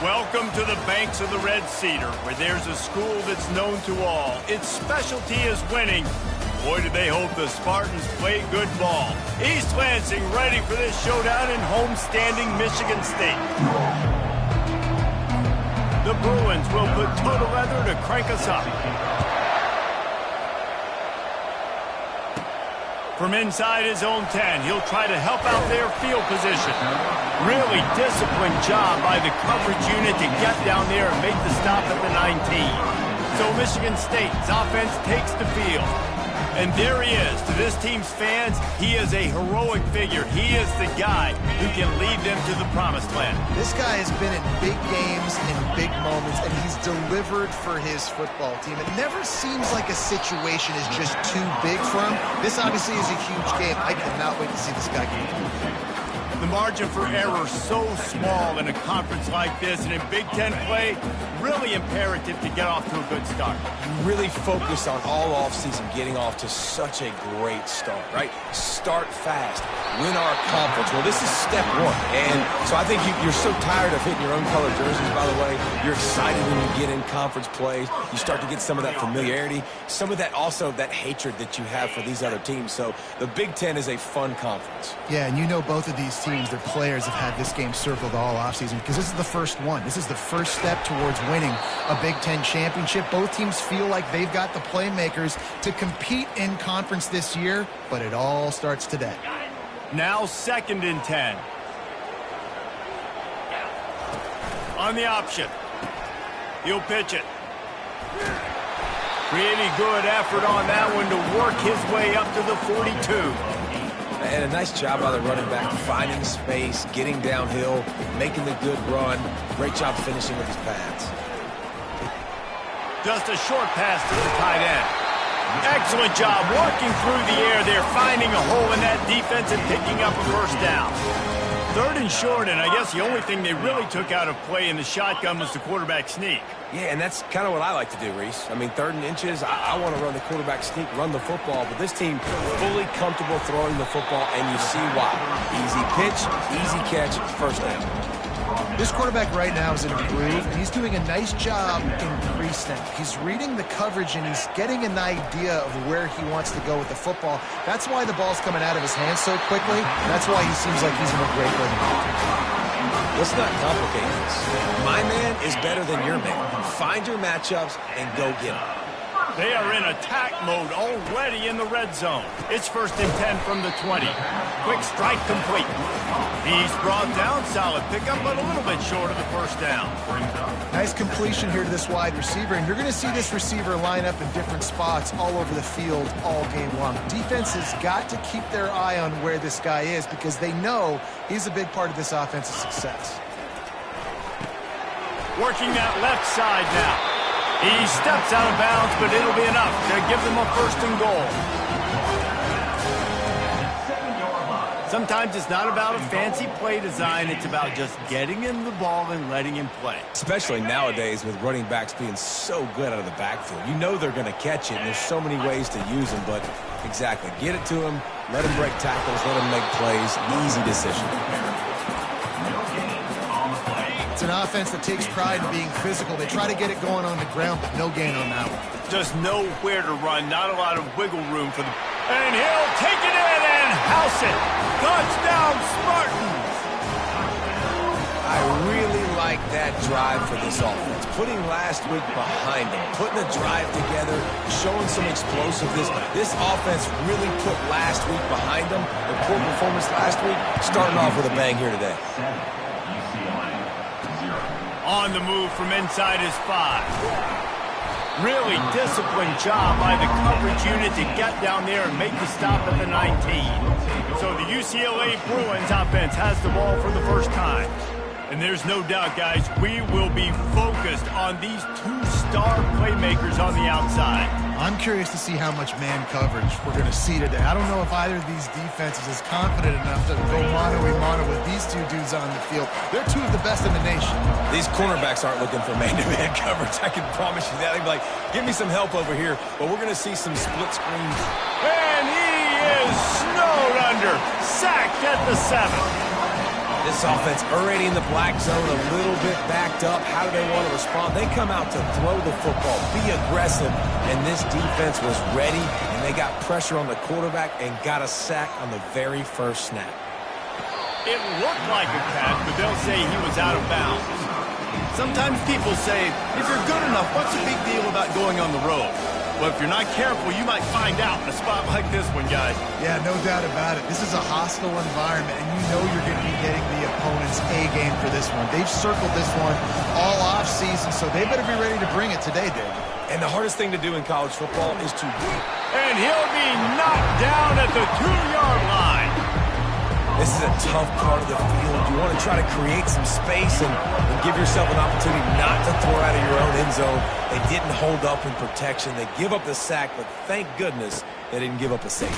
Welcome to the banks of the Red Cedar, where there's a school that's known to all. Its specialty is winning. Boy, do they hope the Spartans play good ball. East Lansing ready for this showdown in homestanding Michigan State. The Bruins will put total leather to crank us up. From inside his own 10, he'll try to help out their field position. Really disciplined job by the coverage unit to get down there and make the stop at the 19. So Michigan State's offense takes the field. And there he is. To this team's fans, he is a heroic figure. He is the guy who can lead them to the promised land. This guy has been in big games and big moments, and he's delivered for his football team. It never seems like a situation is just too big for him. This obviously is a huge game. I cannot wait to see this guy get it. The margin for error so small in a conference like this, and in Big Ten play, really imperative to get off to a good start. You really focus on all offseason getting off to such a great start, right? Start fast, win our conference. Well, this is step one. And so I think you're so tired of hitting your own color jerseys, by the way. You're excited when you get in conference play. You start to get some of that familiarity, some of that also that hatred that you have for these other teams. So the Big Ten is a fun conference. Yeah, and you know both of these teams, their players have had this game circled all offseason because this is the first one. This is the first step towards winning a Big Ten championship. Both teams feel like they've got the playmakers to compete in conference this year, but it all starts today. Now 2nd and 10. On the option. He'll pitch it. Pretty good effort on that one to work his way up to the 42. And a nice job by the running back, finding space, getting downhill, making the good run. Great job finishing with his pads. Just a short pass to the tight end. Excellent job working through the air there, finding a hole in that defense and picking up a first down. 3rd and short, and I guess the only thing they really took out of play in the shotgun was the quarterback sneak. Yeah, and that's kind of what I like to do, Reese. I mean, 3rd and inches, I want to run the quarterback sneak, run the football, but this team fully comfortable throwing the football, and you see why. Easy pitch, easy catch, first down. This quarterback right now is in a groove, and he's doing a nice job in pre-snap. He's reading the coverage, and he's getting an idea of where he wants to go with the football. That's why the ball's coming out of his hands so quickly. That's why he seems like he's in a great rhythm. Let's not complicate this. My man is better than your man. Find your matchups and go get them. They are in attack mode already in the red zone. It's 1st and 10 from the 20. Quick strike complete. He's brought down, solid pickup, but a little bit short of the first down. Nice completion here to this wide receiver, and you're going to see this receiver line up in different spots all over the field all game long. Defense has got to keep their eye on where this guy is because they know he's a big part of this offense's success. Working that left side now. He steps out of bounds, but it'll be enough to give them a 1st and goal. Sometimes it's not about a fancy play design. It's about just getting him the ball and letting him play. Especially nowadays with running backs being so good out of the backfield. You know they're going to catch it, and there's so many ways to use them, but exactly. Get it to him, let him break tackles, let him make plays. Easy decision. It's an offense that takes pride in being physical. They try to get it going on the ground, but no gain on that one. Just nowhere to run, not a lot of wiggle room for them. And he'll take it in and house it. Touchdown, Spartans! I really like that drive for this offense. Putting last week behind them, putting a drive together, showing some explosiveness. This offense really put last week behind them. Their poor performance last week, starting off with a bang here today. On the move from inside his 5. Really disciplined job by the coverage unit to get down there and make the stop at the 19. So the UCLA Bruins offense has the ball for the first time. And there's no doubt, guys, we will be focused on these 2 star playmakers on the outside. I'm curious to see how much man coverage we're going to see today. I don't know if either of these defenses is confident enough to go mano-a-mano with these 2 dudes on the field. They're 2 of the best in the nation. These cornerbacks aren't looking for man-to-man coverage. I can promise you that. They'd be like, give me some help over here. But we're going to see some split screens. And he is snowed under. Sacked at the 7. This offense already in the black zone, a little bit backed up. How do they want to respond? They come out to throw the football, be aggressive, and this defense was ready, and they got pressure on the quarterback and got a sack on the very first snap. It looked like a catch, but they'll say he was out of bounds. Sometimes people say, if you're good enough, what's the big deal about going on the road? Well, if you're not careful, you might find out in a spot like this one, guys. Yeah, no doubt about it. This is a hostile environment, and you know you're going to be getting the opponent's A-game for this one. They've circled this one all off-season, so they better be ready to bring it today, David. And the hardest thing to do in college football is to... And he'll be knocked down at the 2-yard line. This is a tough part of the field. You want to try to create some space and give yourself an opportunity not to throw out of your own end zone. They didn't hold up in protection. They give up the sack, but thank goodness they didn't give up a safety.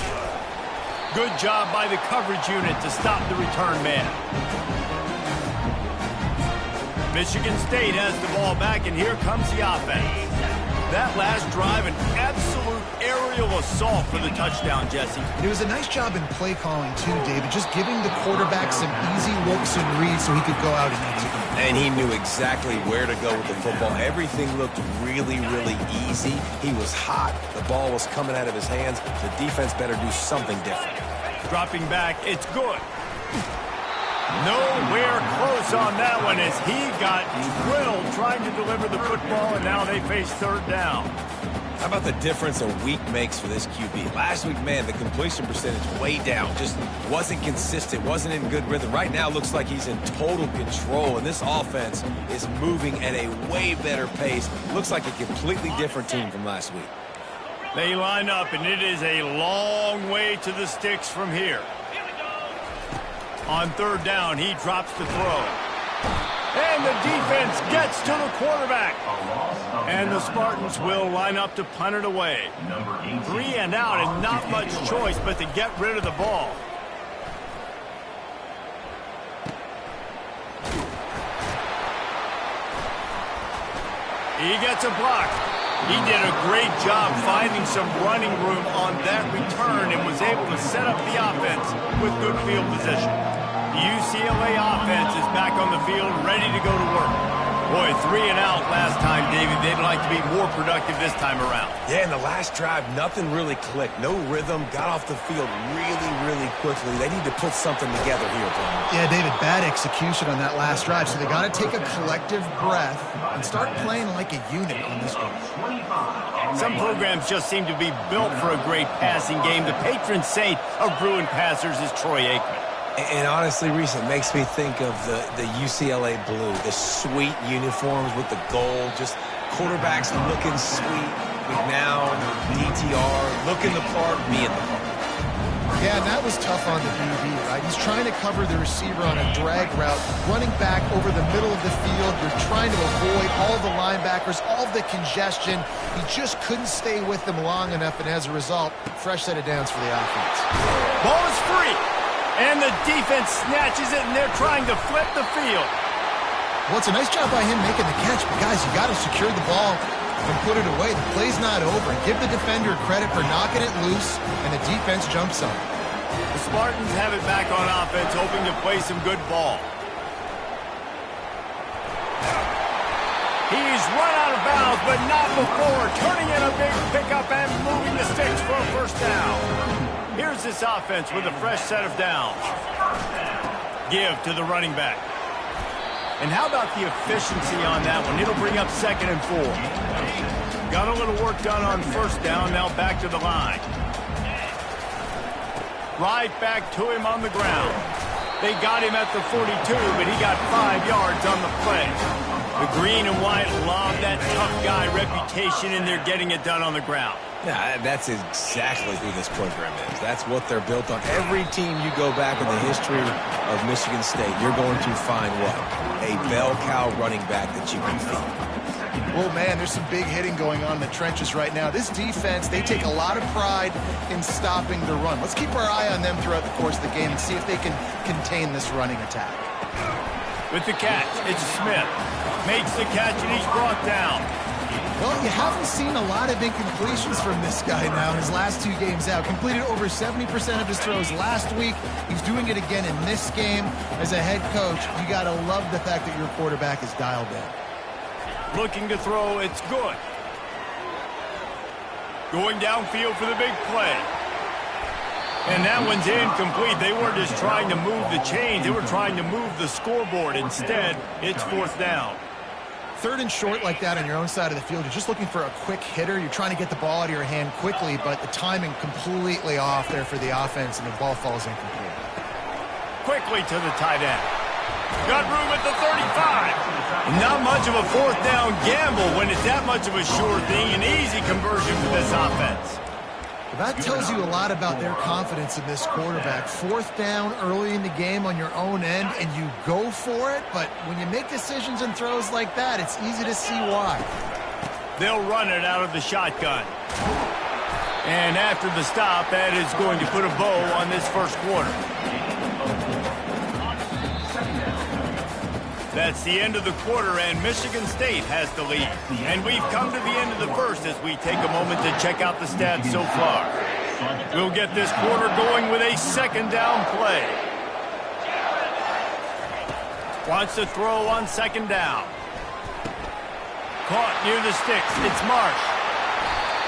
Good job by the coverage unit to stop the return man. Michigan State has the ball back, and here comes the offense. That last drive, an absolute aerial assault for the touchdown, Jesse. It was a nice job in play calling, too, David, just giving the quarterback some easy looks and reads so he could go out and execute. And he knew exactly where to go with the football. Everything looked really, really easy. He was hot. The ball was coming out of his hands. The defense better do something different. Dropping back, it's good. Nowhere close on that one as he got drilled trying to deliver the football, and now they face third down. How about the difference a week makes for this QB? Last week, man, the completion percentage way down. Just wasn't consistent, wasn't in good rhythm. Right now, looks like he's in total control, and this offense is moving at a way better pace. Looks like a completely different team from last week. They line up, and it is a long way to the sticks from here. On third down, he drops the throw. And the defense gets to the quarterback. And the Spartans will line up to punt it away. 3 and out, and not much choice but to get rid of the ball. He gets a block. He did a great job finding some running room on that return and was able to set up the offense with good field position. The UCLA offense is back on the field, ready to go to work. Boy, 3 and out last time, David. They'd like to be more productive this time around. Yeah, in the last drive, nothing really clicked. No rhythm, got off the field really, really quickly. They need to put something together here, Brian. Yeah, David, bad execution on that last drive, so they got to take a collective breath and start playing like a unit on this one. Some programs just seem to be built for a great passing game. The patron saint of Bruin passers is Troy Aikman. And honestly, Reese, it makes me think of the UCLA blue, the sweet uniforms with the gold, just quarterbacks looking sweet. McNown, DTR, looking the part, being the part. Yeah, and that was tough on the DB, right? He's trying to cover the receiver on a drag route, running back over the middle of the field. You're trying to avoid all the linebackers, all the congestion. He just couldn't stay with them long enough, and as a result, fresh set of downs for the offense. Ball is free. And the defense snatches it, and they're trying to flip the field. Well, it's a nice job by him making the catch, but guys, you got to secure the ball and put it away. The play's not over. Give the defender credit for knocking it loose, and the defense jumps on it. The Spartans have it back on offense, hoping to play some good ball. He's run out of bounds, but not before. Turning in a big pickup and moving the sticks for a first down. Here's this offense with a fresh set of downs. Give to the running back. And how about the efficiency on that one? It'll bring up 2nd and 4. Got a little work done on first down, now back to the line. Right back to him on the ground. They got him at the 42, but he got 5 yards on the play. The green and white love that tough guy reputation, and they're getting it done on the ground. Yeah, that's exactly who this program is. That's what they're built on. Every team you go back in the history of Michigan State, you're going to find what? A bell cow running back that you can feed. Well, man, there's some big hitting going on in the trenches right now. This defense, they take a lot of pride in stopping the run. Let's keep our eye on them throughout the course of the game and see if they can contain this running attack. With the catch, it's Smith. Makes the catch, and he's brought down. Well, you haven't seen a lot of incompletions from this guy now in his last 2 games out. Completed over 70% of his throws last week. He's doing it again in this game. As a head coach, you got to love the fact that your quarterback is dialed in. Looking to throw, it's good. Going downfield for the big play. And that one's incomplete. They weren't just trying to move the chains. They were trying to move the scoreboard. Instead, it's 4th down. 3rd and short like that on your own side of the field. You're just looking for a quick hitter. You're trying to get the ball out of your hand quickly, but the timing completely off there for the offense, and the ball falls incomplete. Quickly to the tight end. Got room at the 35. Not much of a 4th down gamble when it's that much of a sure thing. An easy conversion for this offense. That tells you a lot about their confidence in this quarterback. 4th down early in the game on your own end, and you go for it, but when you make decisions and throws like that, it's easy to see why. They'll run it out of the shotgun. And after the stop, that is going to put a bow on this first quarter. That's the end of the quarter, and Michigan State has the lead. And we've come to the end of the first as we take a moment to check out the stats so far. We'll get this quarter going with a 2nd down play. Wants to throw on 2nd down. Caught near the sticks. It's Marsh.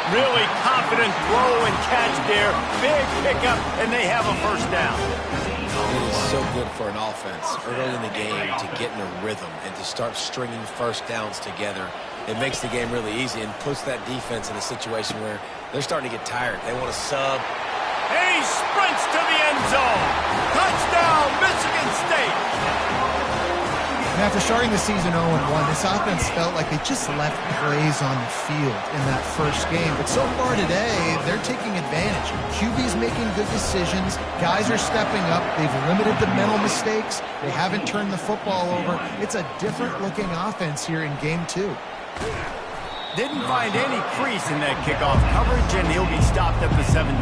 Really confident throw and catch there. Big pickup, and they have a 1st down. It is so good for an offense early in the game to get in a rhythm and to start stringing 1st downs together. It makes the game really easy and puts that defense in a situation where they're starting to get tired. They want to sub. And he sprints to the end zone. Touchdown, Michigan State. And after starting the season 0-1, this offense felt like they just left plays on the field in that first game. But so far today, they're taking advantage. QB's making good decisions. Guys are stepping up. They've limited the mental mistakes. They haven't turned the football over. It's a different-looking offense here in Game 2. Didn't find any crease in that kickoff coverage, and he'll be stopped at the 17.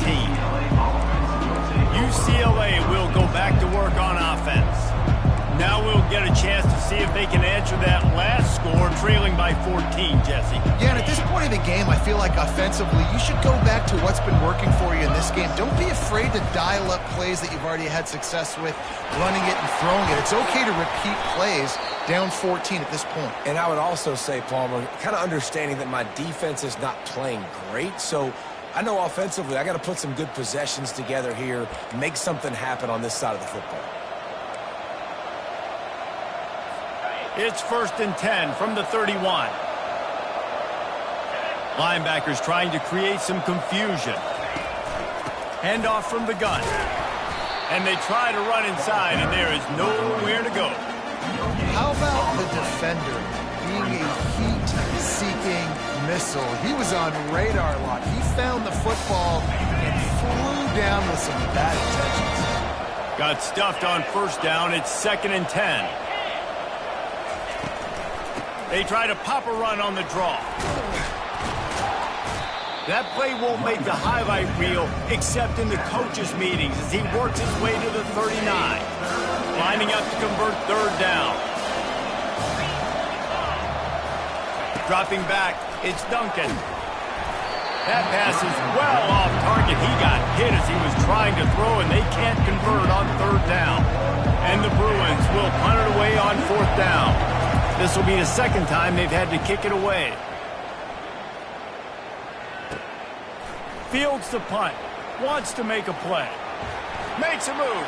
UCLA will go back to work on offense. Now we'll get a chance to see if they can answer that last score, trailing by 14, Jesse. Yeah, and at this point of the game, I feel like offensively, you should go back to what's been working for you in this game. Don't be afraid to dial up plays that you've already had success with, running it and throwing it. It's okay to repeat plays down 14 at this point. And I would also say, Palmer, kind of understanding that my defense is not playing great, so I know offensively I got to put some good possessions together here, make something happen on this side of the football. It's 1st and 10 from the 31. Linebackers trying to create some confusion. Handoff from the gun. And they try to run inside, and there is nowhere to go. How about the defender being a heat-seeking missile? He was on radar lock. He found the football and flew down with some bad intentions. Got stuffed on 1st down. It's 2nd and 10. They try to pop a run on the draw. That play won't make the highlight reel except in the coaches' meetings as he works his way to the 39. Lining up to convert 3rd down. Dropping back, it's Duncan. That pass is well off target. He got hit as he was trying to throw, and they can't convert on 3rd down. And the Bruins will punt it away on 4th down. This will be the 2nd time they've had to kick it away. Fields the punt. Wants to make a play. Makes a move.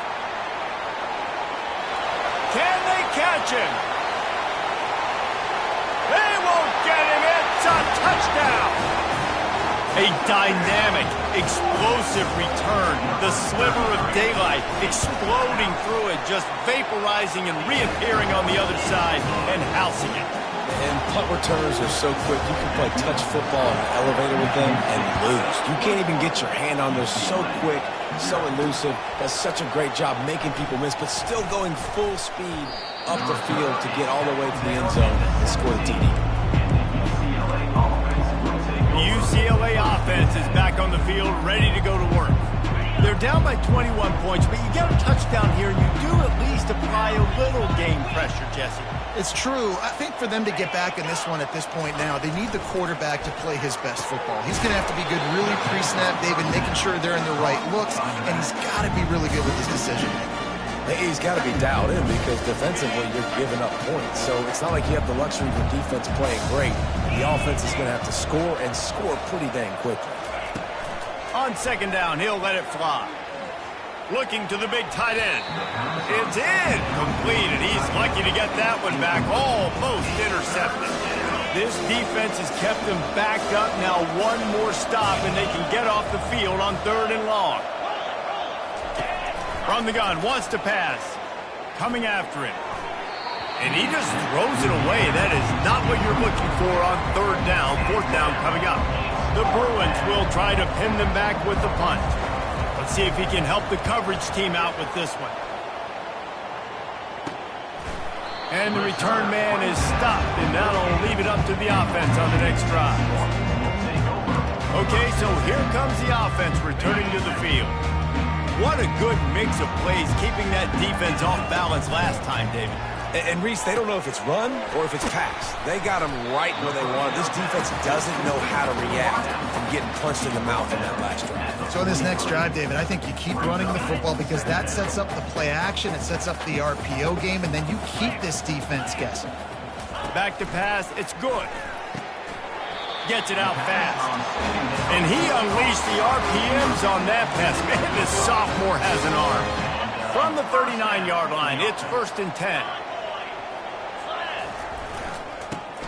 Can they catch him? They won't get him. It's a touchdown. A dynamic, explosive return. The sliver of daylight exploding through it, just vaporizing and reappearing on the other side and housing it. And punt returns are so quick. You can play touch football in the elevator with them and lose. You can't even get your hand on those. So quick, so elusive. Does such a great job making people miss, but still going full speed up the field to get all the way to the end zone and score the TD. The UCLA offense is back on the field, ready to go to work. They're down by 21 points, but you get a touchdown here, and you do at least apply a little game pressure, Jesse. It's true. I think for them to get back in this one at this point now, they need the quarterback to play his best football. He's going to have to be good really pre-snap, David, making sure they're in the right looks, and he's got to be really good with his decision. He's got to be dialed in because defensively you're giving up points. So it's not like you have the luxury of your defense playing great. The offense is going to have to score and score pretty dang quickly. On second down, he'll let it fly. Looking to the big tight end. It's in. Completed. He's lucky to get that one back. Almost intercepted. This defense has kept them backed up. Now one more stop, and they can get off the field on 3rd and long. From the gun, wants to pass. Coming after him. And he just throws it away. That is not what you're looking for on 3rd down. 4th down coming up. The Bruins will try to pin them back with the punt. Let's see if he can help the coverage team out with this one. And the return man is stopped, and that'll leave it up to the offense on the next drive. Okay, so here comes the offense returning to the field. What a good mix of plays, keeping that defense off balance last time, David. And Reese, they don't know if it's run or if it's pass. They got them right where they want. This defense doesn't know how to react from getting punched in the mouth in that last drive. So this next drive, David, I think you keep running the football because that sets up the play action, it sets up the RPO game, and then you keep this defense guessing. Back to pass, it's good. Gets it out fast. And he unleashed the RPMs on that pass. Man, this sophomore has an arm. From the 39-yard line, it's 1st and 10.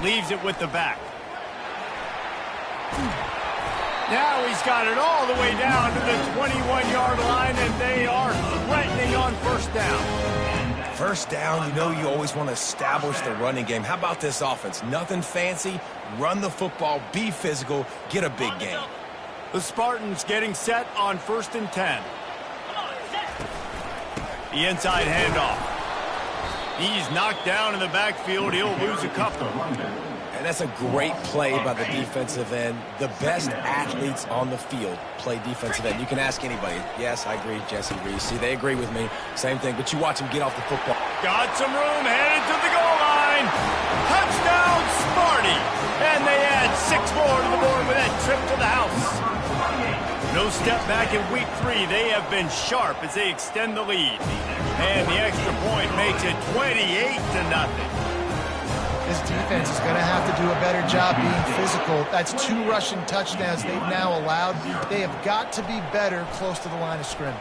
Leaves it with the back. Now he's got it all the way down to the 21-yard line, and they are threatening on 1st down. 1st down, you know you always want to establish the running game. How about this offense? Nothing fancy. Run the football, be physical, get a big gain. The Spartans getting set on 1st and 10. The inside handoff. He's knocked down in the backfield. He'll lose a couple. And that's a great play by the defensive end. The best athletes on the field play defensive end. You can ask anybody. Yes, I agree, Jesse Reese. See, they agree with me. Same thing, but you watch him get off the football. Got some room, headed to the goal line. Touchdown, Sparty. And they add 6 more to the board with that trip to the house. No step back in week 3. They have been sharp as they extend the lead. And the extra point makes it 28-0. This defense is going to have to do a better job being physical. That's 2 rushing touchdowns they've now allowed. They have got to be better close to the line of scrimmage.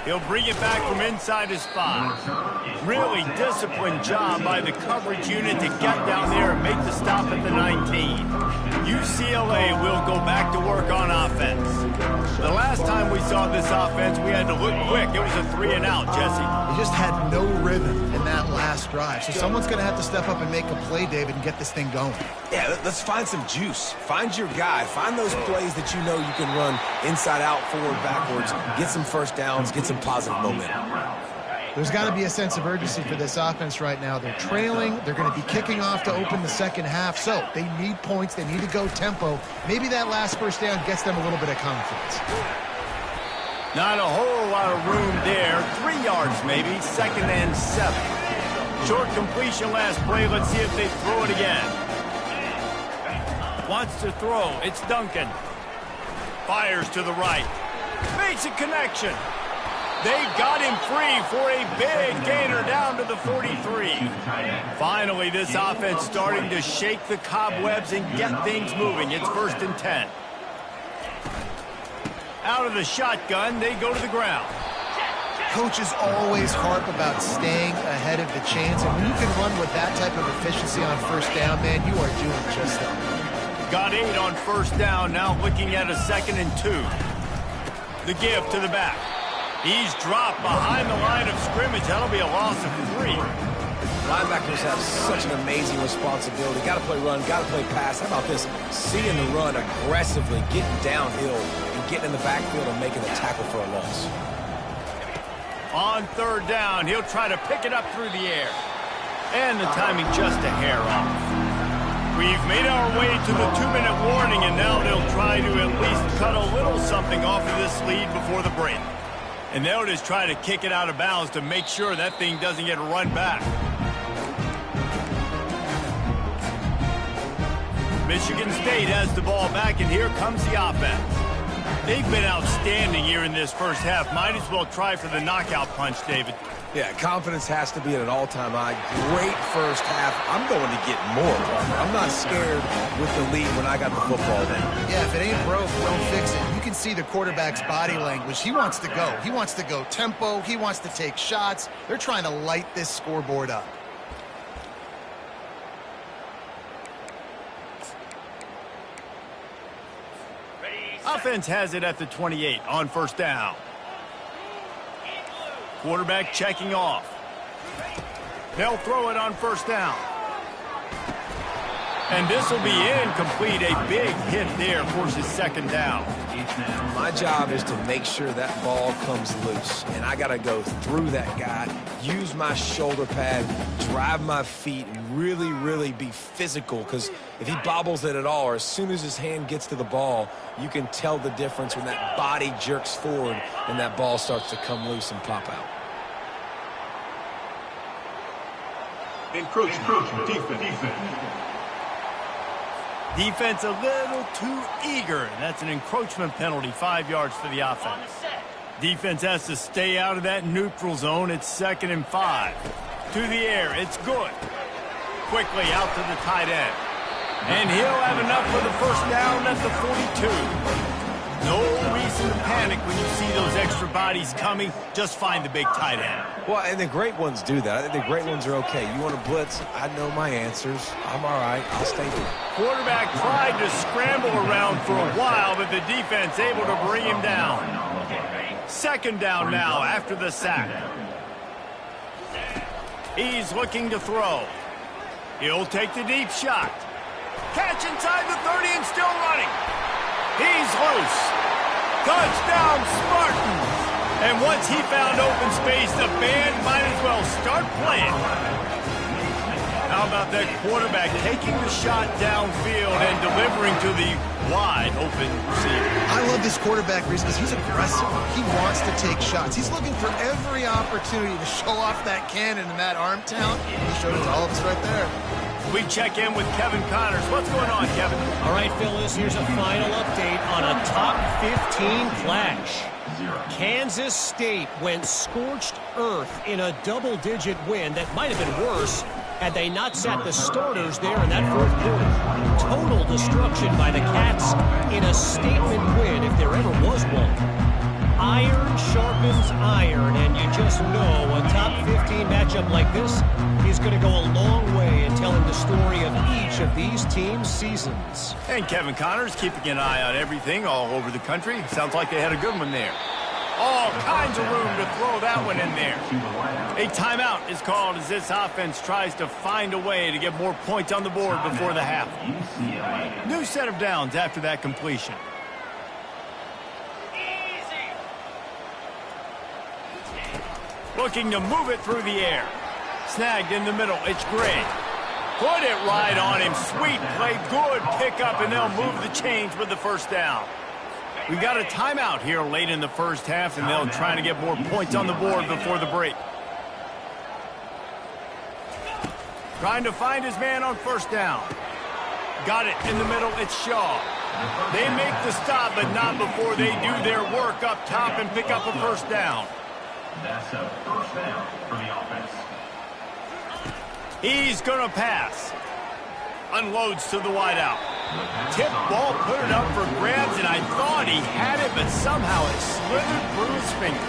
He'll bring it back from inside his 5. Really disciplined job by the coverage unit to get down there and make the stop at the 19. UCLA will go back to work on offense. The last time we saw this offense, we had to look quick. It was a 3-and-out, Jesse. They just had no rhythm in that last drive. So someone's going to have to step up and make a play, David, and get this thing going. Yeah, let's find some juice. Find your guy. Find those plays that you know you can run inside out, forward, backwards. Get some 1st downs. Get some positive momentum. There's got to be a sense of urgency for this offense right now. They're trailing. They're going to be kicking off to open the second half. So they need points. They need to go tempo. Maybe that last 1st down gets them a little bit of confidence. Not a whole lot of room there. 3 yards maybe. 2nd and 7. Short completion last play. Let's see if they throw it again. Wants to throw. It's Duncan. Fires to the right. Makes a connection. They got him free for a big gainer down to the 43. Finally, this offense starting to shake the cobwebs and get things moving. It's 1st and 10. Out of the shotgun, they go to the ground. Coaches always harp about staying ahead of the chains, and when you can run with that type of efficiency on 1st down, man, you are doing just that. Got 8 on 1st down, now looking at a 2nd and 2. The give to the back. He's dropped behind the line of scrimmage. That'll be a loss of 3. Linebackers have such an amazing responsibility. Got to play run, got to play pass. How about this? Seeing the run aggressively, getting downhill, and getting in the backfield and making a tackle for a loss. On 3rd down, he'll try to pick it up through the air. And the timing just a hair off. We've made our way to the 2-minute warning, and now they'll try to at least cut a little something off of this lead before the break. And they'll just try to kick it out of bounds to make sure that thing doesn't get run back. Michigan State has the ball back, and here comes the offense. They've been outstanding here in this first half. Might as well try for the knockout punch, David. Yeah, confidence has to be at an all-time high. Great first half. I'm going to get more. I'm not scared with the lead when I got the football then. Yeah, if it ain't broke, don't fix it. You can see the quarterback's body language. He wants to go. He wants to go tempo. He wants to take shots. They're trying to light this scoreboard up. Offense has it at the 28 on first down. Quarterback checking off. They'll throw it on first down. And this will be incomplete. A big hit there forces second down. My job is to make sure that ball comes loose. And I got to go through that guy, use my shoulder pad, drive my feet, and really, really be physical. Because if he bobbles it at all, or as soon as his hand gets to the ball, you can tell the difference when that body jerks forward and that ball starts to come loose and pop out. Encroachment, defense. Defense a little too eager. That's an encroachment penalty, 5 yards for the offense. Defense has to stay out of that neutral zone. It's 2nd and 5. To the air, it's good. Quickly out to the tight end. And he'll have enough for the first down at the 42. No reason to panic when you see those extra bodies coming. Just find the big tight end. Well, and the great ones do that. I think the great ones are okay. You want to blitz? I know my answers. I'm all right. I'll stay there. Quarterback tried to scramble around for a while, but the defense able to bring him down. Second down now after the sack. He's looking to throw. He'll take the deep shot. Catch inside the 30 and still running. He's loose. Touchdown, Spartans. And once he found open space, the band might as well start playing. How about that quarterback taking the shot downfield and delivering to the wide open receiver? I love this quarterback because he's aggressive. He wants to take shots. He's looking for every opportunity to show off that cannon and that arm talent. He showed it to all of us right there. We check in with Kevin Connors. What's going on, Kevin? All right, Phyllis, here's a final update on a top 15 clash. Kansas State went scorched earth in a double-digit win that might have been worse had they not sat the starters there in that fourth quarter. Total destruction by the Cats in a statement win if there ever was one. Iron sharpens iron, and you just know a top 15 matchup like this is going to go a long way in telling the story of each of these teams' seasons. And Kevin Connors keeping an eye on everything all over the country. Sounds like they had a good one there. All kinds of room to throw that one in there. A timeout is called as this offense tries to find a way to get more points on the board before the half. New set of downs after that completion. Looking to move it through the air. Snagged in the middle. It's Gray. Put it right on him. Sweet play. Good pickup, and they'll move the chains with the first down. We got a timeout here late in the first half, and they'll try to get more points on the board before the break. Trying to find his man on first down. Got it in the middle. It's Shaw. They make the stop, but not before they do their work up top and pick up a first down. That's a first down for the offense. He's going to pass. Unloads to the wideout. Tip ball, put it up for grabs, and I thought he had it, but somehow it slithered through his fingers.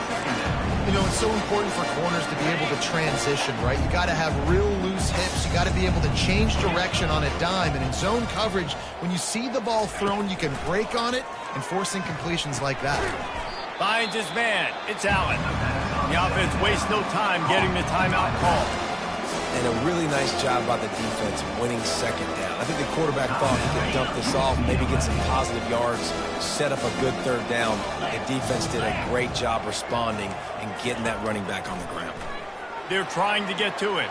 You know, it's so important for corners to be able to transition, right? You got to have real loose hips. You got to be able to change direction on a dime. And in zone coverage, when you see the ball thrown, you can break on it and force incompletions like that. Finds his man. It's Allen. The offense wastes no time getting the timeout call. And a really nice job by the defense winning second down. I think the quarterback thought he could dump this off, maybe get some positive yards, set up a good third down. The defense did a great job responding and getting that running back on the ground. They're trying to get to it.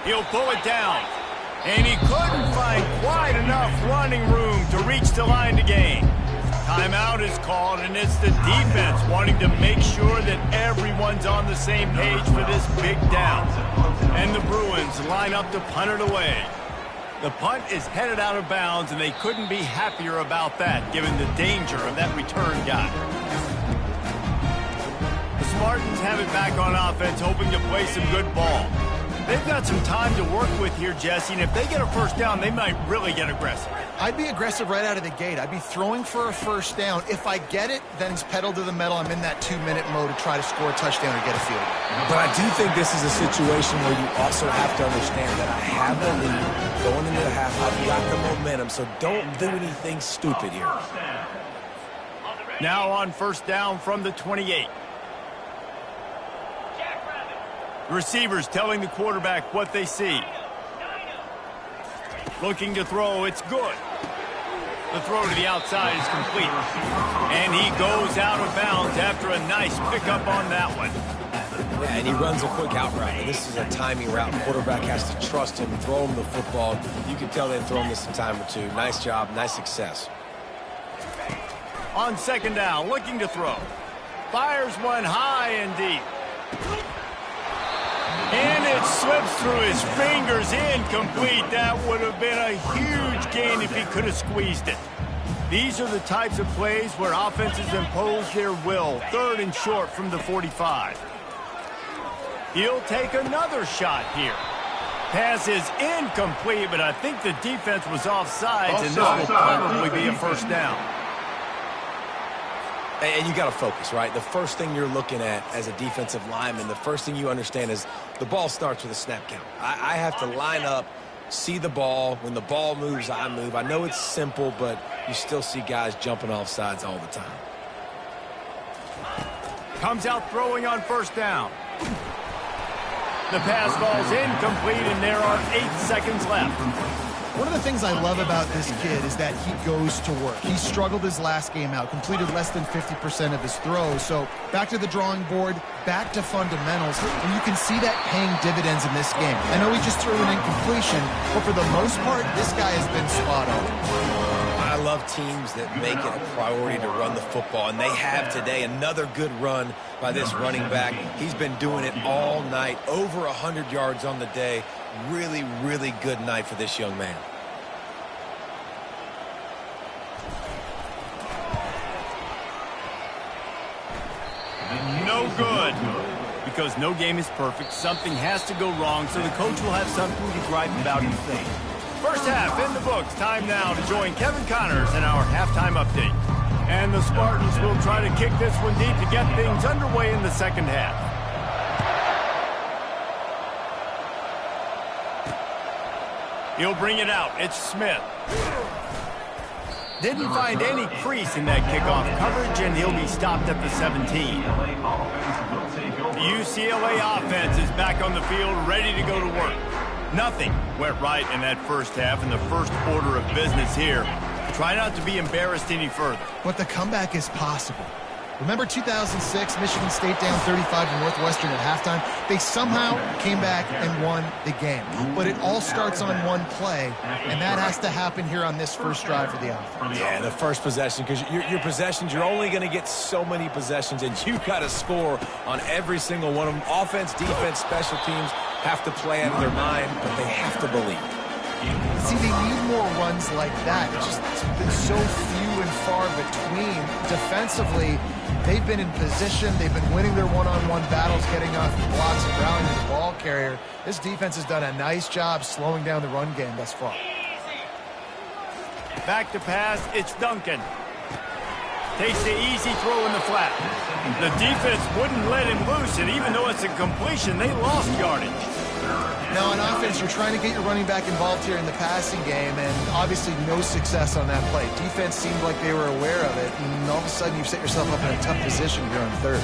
He'll pull it down. And he couldn't find quite enough running room to reach the line to gain. Timeout is called, and it's the defense wanting to make sure that everyone's on the same page for this big down. And the Bruins line up to punt it away. The punt is headed out of bounds, and they couldn't be happier about that, given the danger of that return guy. The Spartans have it back on offense, hoping to play some good ball. They've got some time to work with here, Jesse, and if they get a first down, they might really get aggressive. I'd be aggressive right out of the gate. I'd be throwing for a first down. If I get it, then it's pedal to the metal. I'm in that 2-minute mode to try to score a touchdown or get a field goal. But I do think this is a situation where you also have to understand that I have the lead going into the half. I've got the momentum, so don't do anything stupid here. Now on first down from the 28. The receivers telling the quarterback what they see. Looking to throw, it's good. The throw to the outside is complete. And he goes out of bounds after a nice pickup on that one. Yeah, and he runs a quick out route. And this is a timing route. The quarterback has to trust him, throw him the football. You can tell they've thrown this a time or two. Nice job, nice success. On second down, looking to throw. Fires one high and deep. And it slips through his fingers, incomplete. That would have been a huge gain if he could have squeezed it. These are the types of plays where offenses impose their will. Third and short from the 45. He'll take another shot here. Pass is incomplete, but I think the defense was offsides, and this will probably be a first down. And you got to focus, right? The first thing you're looking at as a defensive lineman, the first thing you understand is the ball starts with a snap count. I have to line up, see the ball. When the ball moves, I move. I know it's simple, but you still see guys jumping off sides all the time. Comes out throwing on first down. The pass falls incomplete, and there are 8 seconds left. One of the things I love about this kid is that he goes to work. He struggled his last game out, completed less than 50% of his throws. So back to the drawing board, back to fundamentals, and you can see that paying dividends in this game. I know he just threw an incompletion, but for the most part, this guy has been spot on. I love teams that make it a priority to run the football, and they have today. Another good run by this running back. He's been doing it all night, over 100 yards on the day. Really, really good night for this young man. No good. Because no game is perfect, something has to go wrong, so the coach will have something to gripe about in things. First half in the books. Time now to join Kevin Connors in our halftime update. And the Spartans will try to kick this one deep to get things underway in the second half. He'll bring it out. It's Smith. Didn't find any crease in that kickoff coverage, and he'll be stopped at the 17. The UCLA offense is back on the field, ready to go to work. Nothing went right in that first half, and the first order of business here. Try not to be embarrassed any further. But the comeback is possible. Remember 2006, Michigan State down 35 to Northwestern at halftime? They somehow came back and won the game. But it all starts on one play, and that has to happen here on this first drive for the offense. Yeah, the first possession, because your possessions, you're only going to get so many possessions, and you've got to score on every single one of them. Offense, defense, special teams have to play out of their mind, but they have to believe. See, they need more runs like that. It's just been so few and far between. Defensively, they've been in position. They've been winning their one-on-one battles, getting off the blocks and rallying the ball carrier. This defense has done a nice job slowing down the run game thus far. Back to pass, it's Duncan. Takes the easy throw in the flat. The defense wouldn't let him loose, and even though it's a completion, they lost yardage. Now, on offense, you're trying to get your running back involved here in the passing game, and obviously no success on that play. Defense seemed like they were aware of it, and all of a sudden you've set yourself up in a tough position here on third.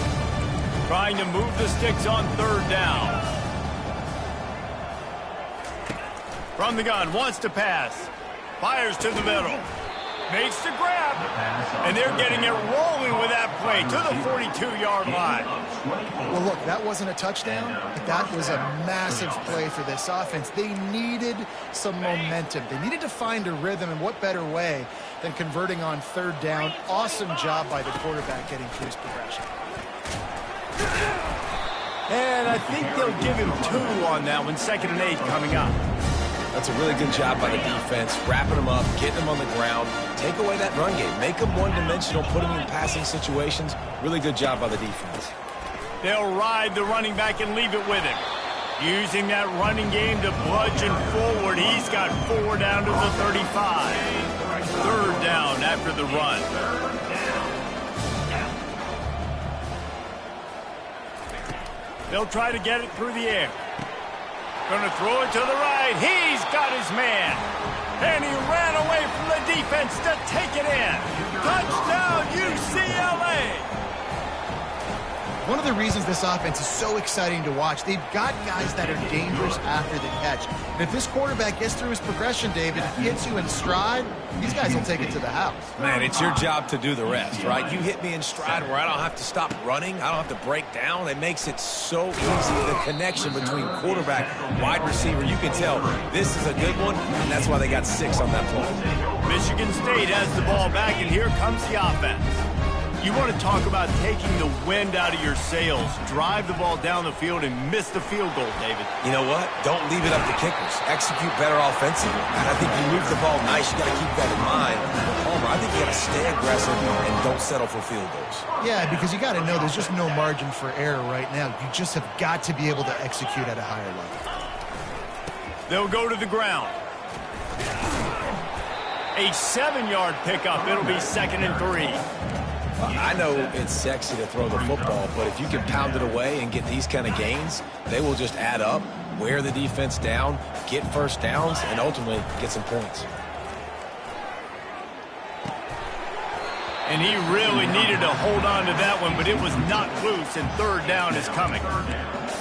Trying to move the sticks on third down. From the gun, wants to pass. Fires to the middle. Makes the grab. And they're getting it rolling with that play to the 42-yard line. Well, look, that wasn't a touchdown, but that was a massive play for this offense. They needed some momentum. They needed to find a rhythm, and what better way than converting on third down. Awesome job by the quarterback getting through his progression. And I think they'll give him 2 on that one. 2nd and 8 coming up. That's a really good job by the defense, wrapping them up, getting them on the ground. Take away that run game. Make them one-dimensional, put them in passing situations. Really good job by the defense. They'll ride the running back and leave it with him. Using that running game to bludgeon forward. He's got 4 down to the 35. 3rd down after the run. They'll try to get it through the air. Going to throw it to the right. He's got his man. And he ran away from the defense to take it in. Touchdown, UCLA. One of the reasons this offense is so exciting to watch, they've got guys that are dangerous after the catch. And if this quarterback gets through his progression, David, hits you in stride, these guys will take it to the house. Man, it's your job to do the rest, right? You hit me in stride where I don't have to stop running. I don't have to break down. It makes it so easy. The connection between quarterback, wide receiver, you can tell this is a good one, and that's why they got 6 on that play. Michigan State has the ball back, and here comes the offense. You want to talk about taking the wind out of your sails. Drive the ball down the field and miss the field goal, David. You know what? Don't leave it up to kickers. Execute better offensively. And I think you move the ball nice. You got to keep that in mind. But Palmer, I think you got to stay aggressive and don't settle for field goals. Yeah, because you got to know there's just no margin for error right now. You just have got to be able to execute at a higher level. They'll go to the ground. A 7-yard pickup. It'll be 2nd and 3. I know it's sexy to throw the football, but if you can pound it away and get these kind of gains, they will just add up, wear the defense down, get first downs, and ultimately get some points. And he really needed to hold on to that one, but it was not loose, and 3rd down is coming.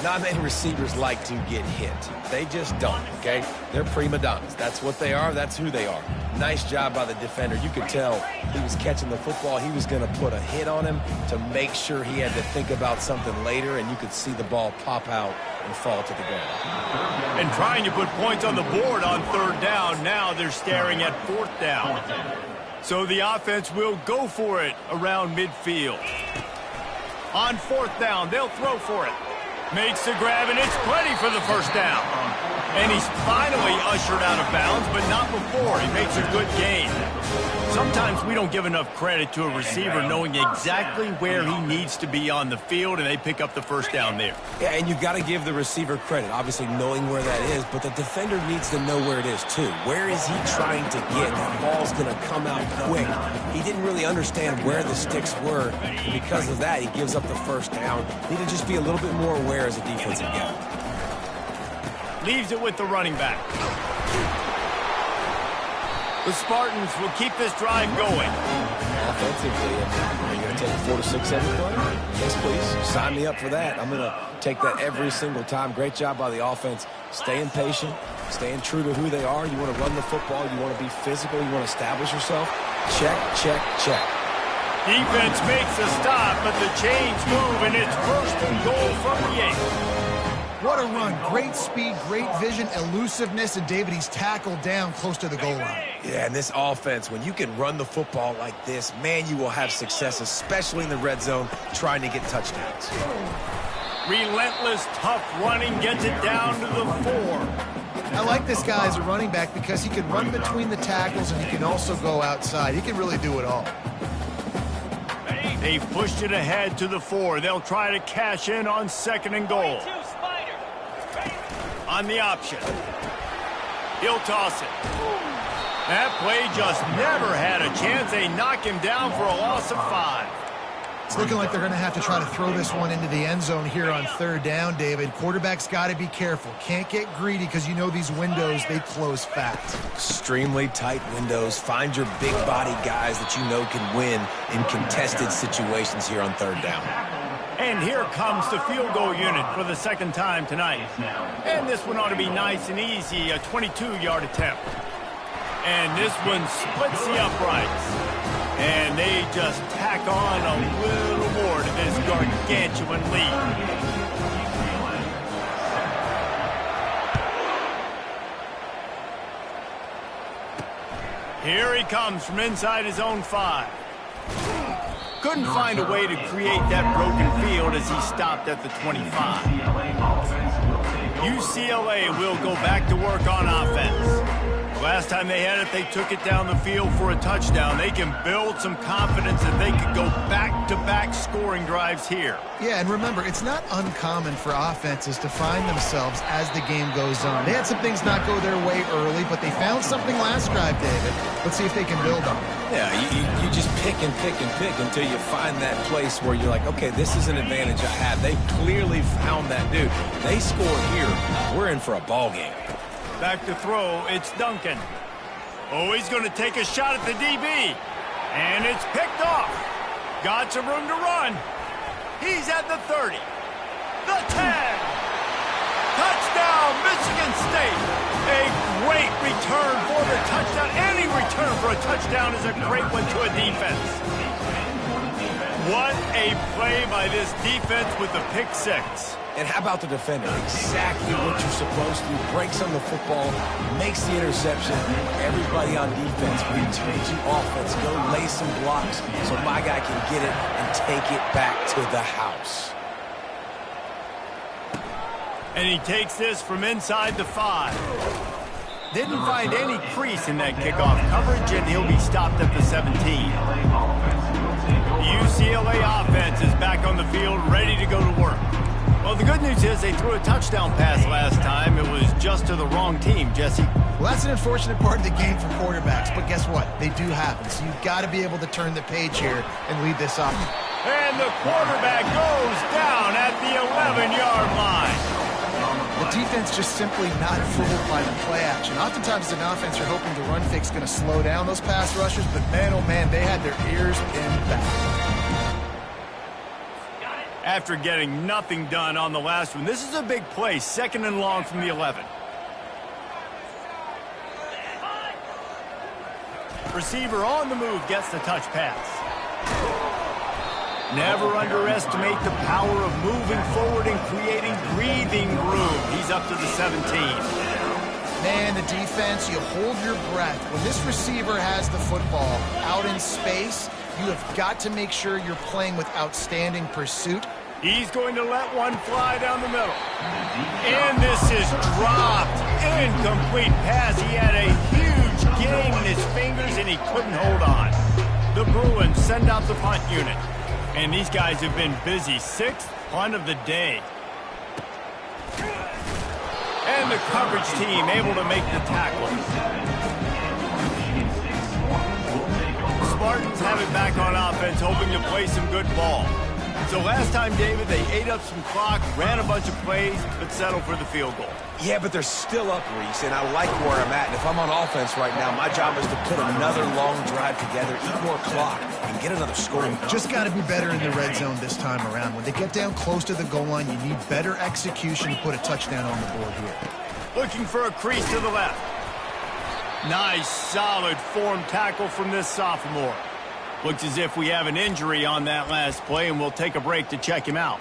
Not many receivers like to get hit. They just don't, okay? They're prima donnas. That's what they are. That's who they are. Nice job by the defender. You could tell he was catching the football. He was going to put a hit on him to make sure he had to think about something later, and you could see the ball pop out and fall to the ground. And trying to put points on the board on 3rd down. Now they're staring at 4th down. So the offense will go for it around midfield. On 4th down, they'll throw for it. Makes the grab, and it's plenty for the 1st down. And he's finally ushered out of bounds, but not before. He makes a good gain. Sometimes we don't give enough credit to a receiver knowing exactly where he needs to be on the field, and they pick up the 1st down there. Yeah, and you've got to give the receiver credit, obviously knowing where that is, but the defender needs to know where it is too. Where is he trying to get? That ball's going to come out quick. He didn't really understand where the sticks were, and because of that, he gives up the 1st down. Need to just be a little bit more aware as a defensive guy. Leaves it with the running back. The Spartans will keep this drive going. Offensively, are you going to take 4 to 6 every play? Yes, please. Sign me up for that. I'm going to take that every single time. Great job by the offense. Staying patient, staying true to who they are. You want to run the football. You want to be physical. You want to establish yourself. Check, check, check. Defense makes a stop, but the chains move, and it's 1st and goal from the 8. What a run. Great speed, great vision, elusiveness, and David, he's tackled down close to the goal line. Yeah, and this offense, when you can run the football like this, man, you will have success, especially in the red zone, trying to get touchdowns. Relentless, tough running gets it down to the 4. I like this guy as a running back because he can run between the tackles and he can also go outside. He can really do it all. They've pushed it ahead to the 4. They'll try to cash in on 2nd and goal. On the option. He'll toss it. That play just never had a chance. They knock him down for a loss of 5. It's looking like they're going to have to try to throw this one into the end zone here on 3rd down, David. Quarterback's got to be careful. Can't get greedy because you know these windows, they close fast. Extremely tight windows. Find your big body guys that you know can win in contested situations here on 3rd down. And here comes the field goal unit for the 2nd time tonight. And this one ought to be nice and easy, a 22-yard attempt. And this one splits the uprights. And they just tack on a little more to this gargantuan lead. Here he comes from inside his own 5. couldn't find a way to create that broken field as he stopped at the 25. UCLA will go back to work on offense. Last time they had it, they took it down the field for a touchdown. They can build some confidence that they could go back-to-back scoring drives here. Yeah, and remember, it's not uncommon for offenses to find themselves as the game goes on. They had some things not go their way early, but they found something last drive, David. Let's see if they can build on it. Yeah, you just pick and pick and pick until you find that place where you're like, okay, this is an advantage I have. They clearly found that dude. They score here. We're in for a ball game. Back to throw, it's Duncan. Oh, he's going to take a shot at the DB. And it's picked off. Got some room to run. He's at the 30. The 10. Touchdown, Michigan State. A great return for the touchdown. Any return for a touchdown is a great one to a defense. What a play by this defense with the pick six. And how about the defender? Exactly what you're supposed to do. Breaks on the football, makes the interception. Everybody on defense returns to offense. Go lay some blocks so my guy can get it and take it back to the house. And he takes this from inside the 5. Didn't find any crease in that kickoff coverage, and he'll be stopped at the 17. The UCLA offense is back on the field, ready to go to work. Well, the good news is they threw a touchdown pass last time. It was just to the wrong team, Jesse. Well, that's an unfortunate part of the game for quarterbacks, but guess what? They do happen, so you've got to be able to turn the page here and lead this off. And the quarterback goes down at the 11-yard line. The defense just simply not fooled by the play action. Oftentimes, as an offense, you're hoping the run fake's going to slow down those pass rushers, but man, oh man, they had their ears pinned back. After getting nothing done on the last one, this is a big play, 2nd and long from the 11. Receiver on the move gets the touch pass. Never underestimate the power of moving forward and creating breathing room. He's up to the 17. Man, the defense, you hold your breath. When this receiver has the football out in space, you have got to make sure you're playing with outstanding pursuit. He's going to let one fly down the middle. And this is dropped. Incomplete pass. He had a huge gain in his fingers, and he couldn't hold on. The Bruins send out the punt unit. And these guys have been busy. 6th punt of the day. And the coverage team able to make the tackle. Spartans have it back on offense, hoping to play some good ball. So last time, David, they ate up some clock, ran a bunch of plays, but settled for the field goal. Yeah, but they're still up, Reese, and I like where I'm at. And if I'm on offense right now, my job is to put another long drive together, eat more clock, and get another score. Just got to be better in the red zone this time around. When they get down close to the goal line, you need better execution to put a touchdown on the board here. Looking for a crease to the left. Nice, solid form tackle from this sophomore. Looks as if we have an injury on that last play, and we'll take a break to check him out.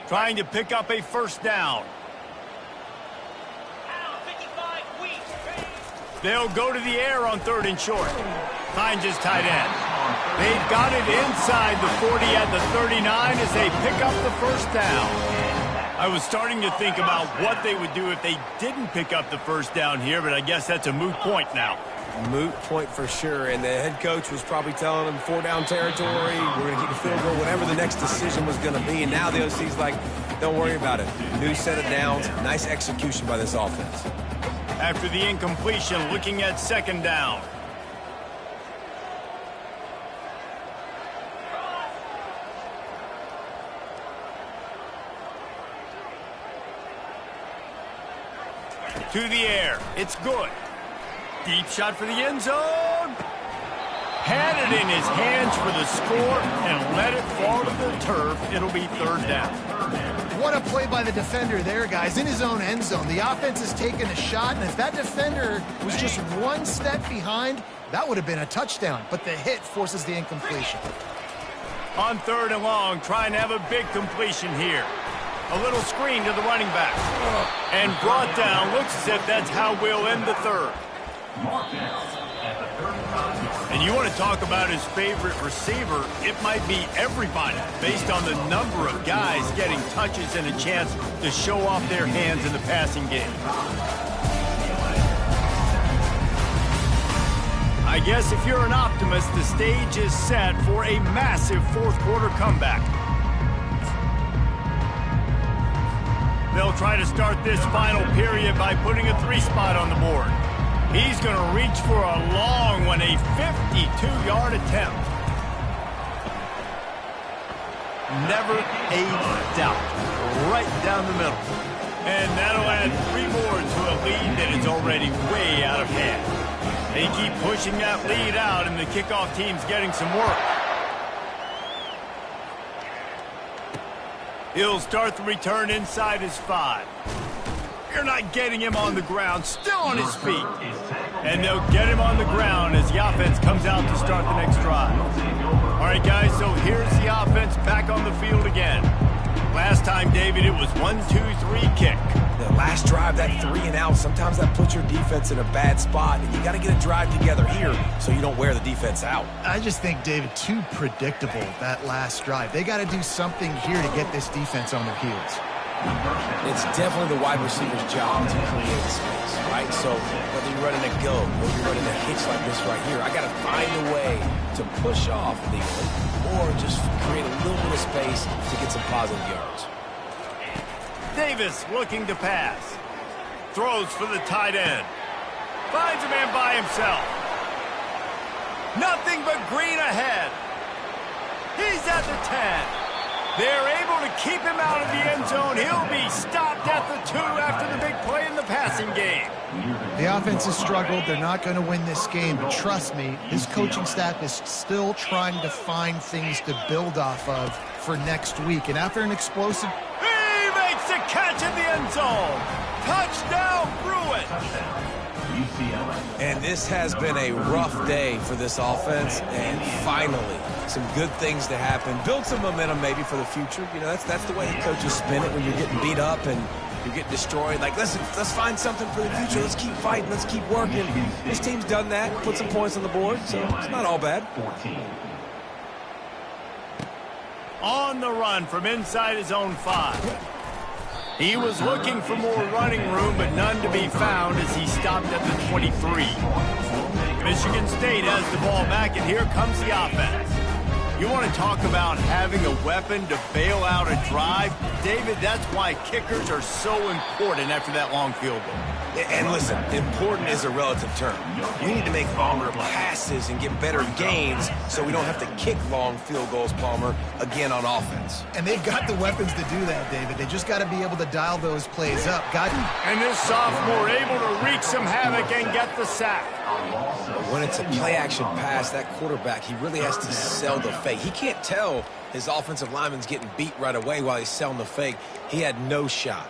Trying to pick up a first down. They'll go to the air on 3rd and short. Finds his tight end. They've got it inside the 40 at the 39 as they pick up the first down. I was starting to think about what they would do if they didn't pick up the first down here, but I guess that's a moot point now. Moot point for sure, and the head coach was probably telling them 4-down territory, we're going to keep the field goal, whatever the next decision was going to be, and now the OC's like, don't worry about it. New set of downs, nice execution by this offense. After the incompletion, looking at 2nd down. To the air. It's good. Deep shot for the end zone. Had it in his hands for the score and let it fall to the turf. It'll be 3rd down. What a play by the defender there, guys. In his own end zone. The offense has taken a shot, and if that defender was just one step behind, that would have been a touchdown. But the hit forces the incompletion. On 3rd and long, trying to have a big completion here. A little screen to the running back. And brought down. Looks as if that's how we'll end the third. And you want to talk about his favorite receiver, it might be everybody, based on the number of guys getting touches and a chance to show off their hands in the passing game. I guess if you're an optimist, the stage is set for a massive fourth quarter comeback. They'll try to start this final period by putting a 3-spot on the board. He's going to reach for a long one, a 52-yard attempt. Never a doubt. Right down the middle. And that'll add 3 more to a lead that is already way out of hand. They keep pushing that lead out, and the kickoff team's getting some work. He'll start the return inside his 5. You're not getting him on the ground, still on his feet. And they'll get him on the ground as the offense comes out to start the next drive. All right, guys, so here's the offense back on the field again. Last time, David, it was 1-2-3 kick. The last drive, that 3 and out, sometimes that puts your defense in a bad spot, and you got to get a drive together here so you don't wear the defense out. I just think, David, too predictable, that last drive. They got to do something here to get this defense on their heels. It's definitely the wide receiver's job to create space, right? So whether you're running a go or you're running a hitch like this right here, I got to find a way to push off legally or just create a little bit of space to get some positive yards. Davis looking to pass. Throws for the tight end. Finds a man by himself. Nothing but green ahead. He's at the 10. They're able to keep him out of the end zone. He'll be stopped at the 2 after the big play in the passing game. The offense has struggled. They're not going to win this game, but trust me, his coaching staff is still trying to find things to build off of for next week. And after an explosive... He makes the catch in the end zone. Touchdown, Bruins. And this has been a rough day for this offense, and finally, some good things to happen. Build some momentum maybe for the future. You know, that's the way the coaches spin it when you're getting beat up and you're getting destroyed. Like, listen, let's find something for the future. Let's keep fighting. Let's keep working. This team's done that, put some points on the board, so it's not all bad. On the run from inside his own 5. He was looking for more running room, but none to be found as he stopped at the 23. Michigan State has the ball back, and here comes the offense. You want to talk about having a weapon to bail out a drive? David, that's why kickers are so important after that long field goal. And listen, important is a relative term. We need to make longer passes and get better gains so we don't have to kick long field goals, Palmer, again on offense. And they've got the weapons to do that, David. They just got to be able to dial those plays up. And this sophomore able to wreak some havoc and get the sack. When it's a play-action pass, that quarterback, he really has to sell the fake. He can't tell his offensive lineman's getting beat right away while he's selling the fake. He had no shot.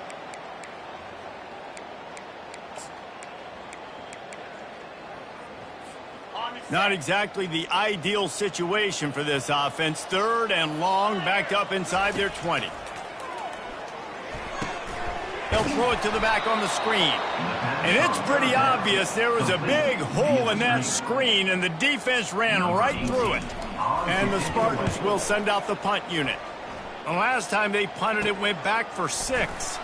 Not exactly the ideal situation for this offense. 3rd and long, backed up inside their 20. They'll throw it to the back on the screen. And it's pretty obvious there was a big hole in that screen, and the defense ran right through it. And the Spartans will send out the punt unit. The last time they punted, it went back for 6.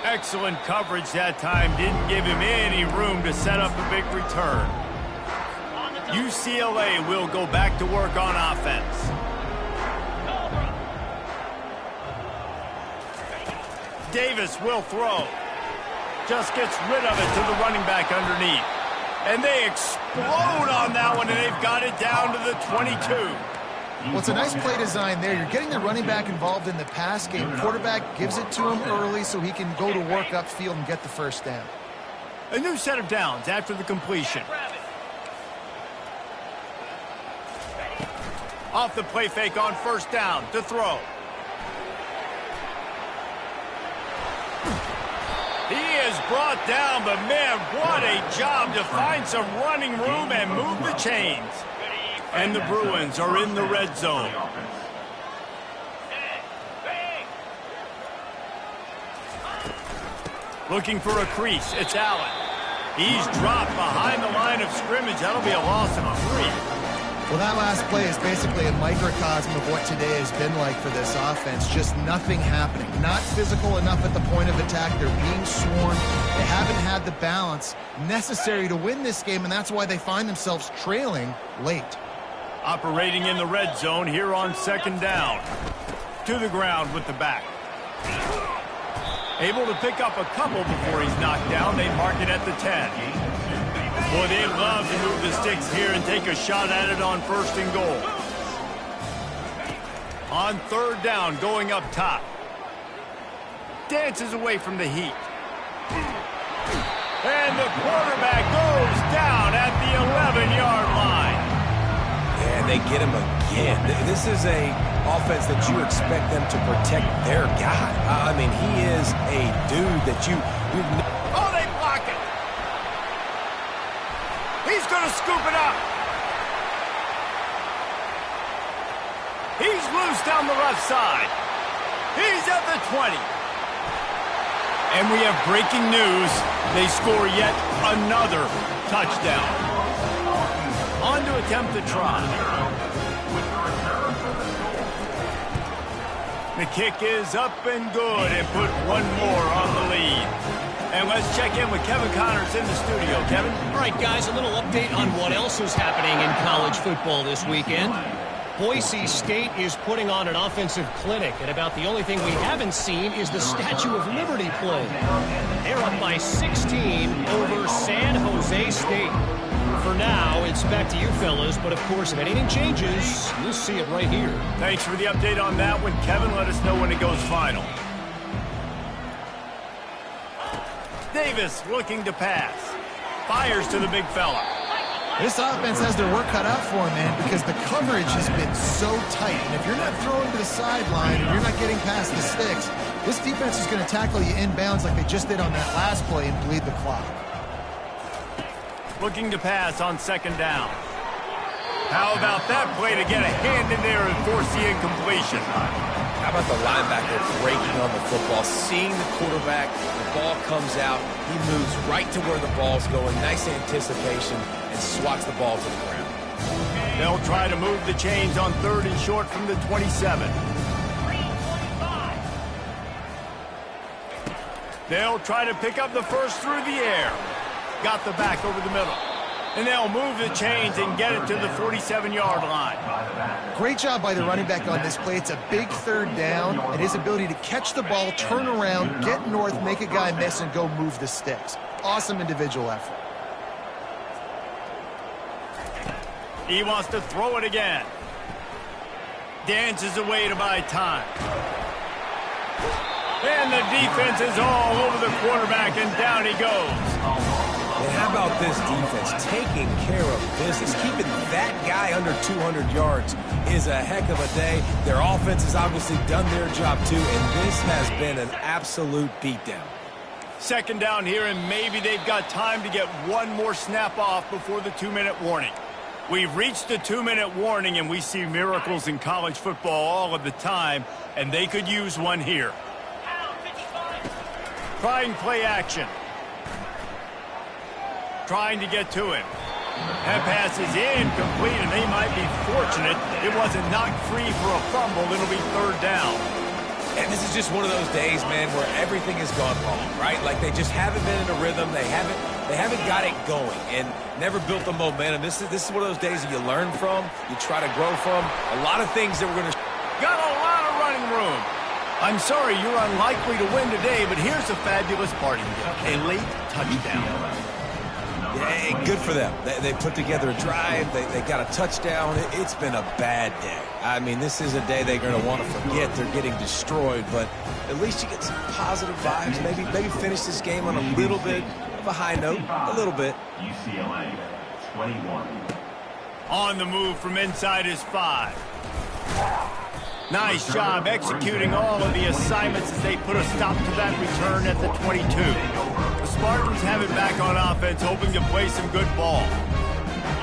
Excellent coverage that time. Didn't give him any room to set up a big return. UCLA will go back to work on offense. Davis will throw. Just gets rid of it to the running back underneath. And they explode on that one, and they've got it down to the 22. Well, it's a nice play design there. You're getting the running back involved in the pass game. Quarterback gives it to him early so he can go to work upfield and get the first down. A new set of downs after the completion. Off the play fake on first down to throw. He is brought down, but man, what a job to find some running room and move the chains. And the Bruins are in the red zone. Looking for a crease. It's Allen. He's dropped behind the line of scrimmage. That'll be a loss of 3. Well, that last play is basically a microcosm of what today has been like for this offense. Just nothing happening. Not physical enough at the point of attack. They're being swarmed. They haven't had the balance necessary to win this game, and that's why they find themselves trailing late. Operating in the red zone here on 2nd down. To the ground with the back. Able to pick up a couple before he's knocked down. They mark it at the 10. Boy, they love to move the sticks here and take a shot at it on 1st and goal. On 3rd down, going up top. Dances away from the heat. And the quarterback goes down at the 11-yard line. And they get him again. This is a offense that you expect them to protect their guy. I mean, he is a dude that Oh, they block it. He's going to scoop it up. He's loose down the left side. He's at the 20. And we have breaking news. They score yet another touchdown. On to attempt the try. The kick is up and good and put one more on the lead. And let's check in with Kevin Connors in the studio. Kevin? All right, guys, a little update on what else is happening in college football this weekend. Boise State is putting on an offensive clinic, and about the only thing we haven't seen is the Statue of Liberty play. They're up by 16 over San Jose State. For now, it's back to you fellas, but of course, if anything changes, you'll see it right here. Thanks for the update on that one, Kevin. Let us know when it goes final. Davis looking to pass. Fires to the big fella. This offense has their work cut out for them, man, because the coverage has been so tight. And if you're not throwing to the sideline and you're not getting past the sticks, this defense is going to tackle you inbounds like they just did on that last play and bleed the clock. Looking to pass on 2nd down. How about that play to get a hand in there and force the incompletion? How about the linebacker breaking on the football, seeing the quarterback, the ball comes out, he moves right to where the ball's going, nice anticipation, and swats the ball to the ground. They'll try to move the chains on 3rd and short from the 27. They'll try to pick up the first through the air. Got the back over the middle. And they'll move the chains and get it to the 47-yard line. Great job by the running back on this play. It's a big 3rd down, and his ability to catch the ball, turn around, get north, make a guy miss, and go move the sticks. Awesome individual effort. He wants to throw it again. Dances away to buy time. And the defense is all over the quarterback, and down he goes. And how about this defense taking care of business? Keeping that guy under 200 yards is a heck of a day. Their offense has obviously done their job too, and this has been an absolute beatdown. 2nd down here, and maybe they've got time to get one more snap off before the 2-minute warning. We've reached the 2-minute warning, and we see miracles in college football all of the time, and they could use one here. Trying play action. Trying to get to him. That pass is incomplete, and they might be fortunate it wasn't knocked free for a fumble. It'll be 3rd down. And this is just one of those days, man, where everything has gone wrong, right? Like they just haven't been in a rhythm. They haven't got it going and never built the momentum. This is one of those days that you learn from, you try to grow from. A lot of things that we're going to... Got a lot of running room. I'm sorry, you're unlikely to win today, but here's a fabulous parting gift. A late touchdown. Yeah, good for them. They put together a drive. They got a touchdown. It's been a bad day. I mean, this is a day they're going to want to forget. They're getting destroyed, but at least you get some positive vibes. Maybe finish this game on a little bit of a high note. A little bit. UCLA, 21. On the move from inside his 5. Nice job executing all of the assignments as they put a stop to that return at the 22. The Spartans have it back on offense, hoping to play some good ball.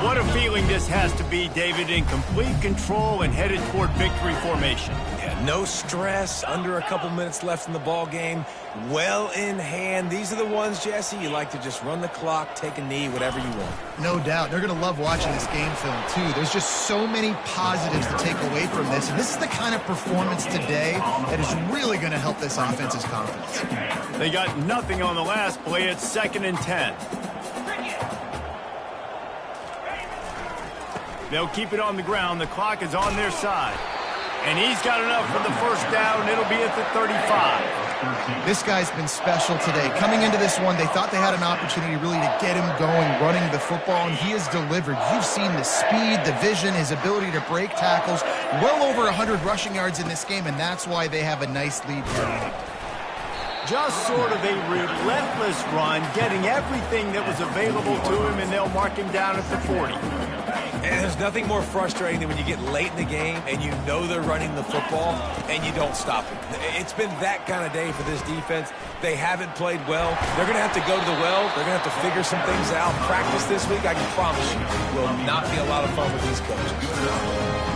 What a feeling this has to be, David, in complete control and headed toward victory formation. Yeah, no stress, under a couple minutes left in the ball game, well in hand. These are the ones, Jesse, you like to just run the clock, take a knee, whatever you want. No doubt. They're going to love watching this game film, too. There's just so many positives to take away from this, and this is the kind of performance today that is really going to help this offense's confidence. They got nothing on the last play. It's 2nd and 10. They'll keep it on the ground. The clock is on their side. And he's got enough for the first down. It'll be at the 35. This guy's been special today. Coming into this one, they thought they had an opportunity really to get him going, running the football, and he has delivered. You've seen the speed, the vision, his ability to break tackles. Well over 100 rushing yards in this game, and that's why they have a nice lead here. Just sort of a relentless run, getting everything that was available to him, and they'll mark him down at the 40. And there's nothing more frustrating than when you get late in the game and you know they're running the football and you don't stop it. It's been that kind of day for this defense. They haven't played well. They're going to have to go to the well. They're going to have to figure some things out. Practice this week, I can promise you, will not be a lot of fun with these coaches.